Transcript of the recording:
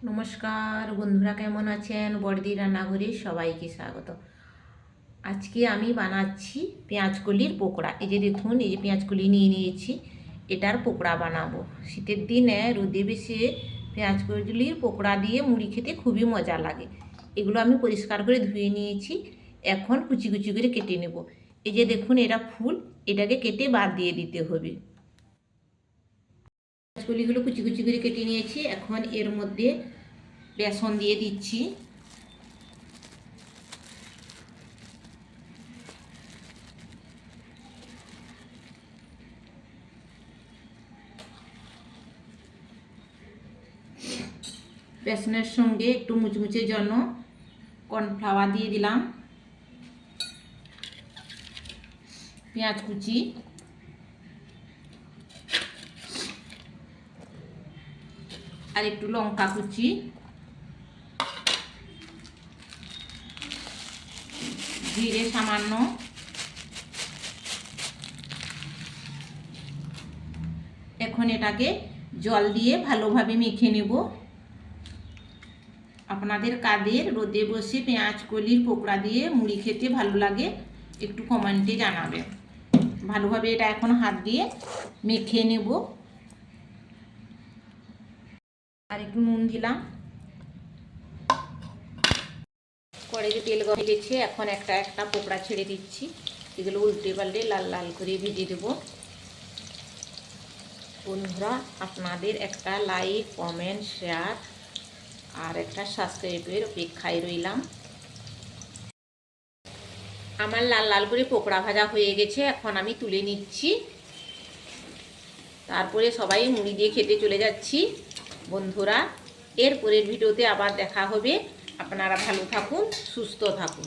নমস্কার বন্ধুরা, কেমন আছেন? বড়দি রান্নাঘরে সবাইকে স্বাগত। আজকে আমি বানাচ্ছি পেঁয়াজকলির পকোড়া। এই যে দেখুন, এই যে পেঁয়াজকলি নিয়ে নিয়েছি, এটার পকোড়া বানাবো। শীতের দিনে রোদে বেশি পেঁয়াজকলির পকোড়া দিয়ে মুড়ি খেতে খুবই মজা লাগে। এগুলো আমি পরিষ্কার করে ধুয়ে নিয়েছি, এখন কুচি কুচি করে কেটে নেব। এই যে দেখুন, এটা ফুল, এটাকে কেটে বাদ দিয়ে দিতে হবে। পেঁয়াজকলিগুলো কুচি কুচি করে কেটে নিয়েছি, এখন এর মধ্যে বেসন দিয়ে দিচ্ছি। বেসনের সঙ্গে একটু মুচমুচের জন্য কর্নফ্লাওয়ার দিয়ে দিলাম, পেঁয়াজ কুচি, আর একটু লঙ্কা কুচি, জিরে সামান্য, এখন এটাকে জল দিয়ে ভালোভাবে মেখে নেব। আপনাদের কাদের রোদে বসে পেঁয়াজকলির পকোড়া দিয়ে মুড়ি খেতে ভালো লাগে একটু কমেন্টে জানাবেন। ভালোভাবে এটা এখন হাত দিয়ে মেখে নেব। আর একটু নুন দিলাম। কড়াইতে তেল গরম গেছে, এখন একটা একটা পকোড়া ছেড়ে দিচ্ছি। এগুলো উল্টে পাল্টে লাল লাল করে ভেজে দেব। বন্ধুরা, আপনাদের একটা লাইক, কমেন্ট, শেয়ার আর একটা সাবস্ক্রাইবের অপেক্ষায় রইলাম। আমার লাল লাল করে পকোড়া ভাজা হয়ে গেছে, এখন আমি তুলে নিচ্ছি। তারপরে সবাই মুড়ি দিয়ে খেতে চলে যাচ্ছি। বন্ধুরা, এরপরের ভিডিওতে আবার দেখা হবে। আপনারা ভালো থাকুন, সুস্থ থাকুন।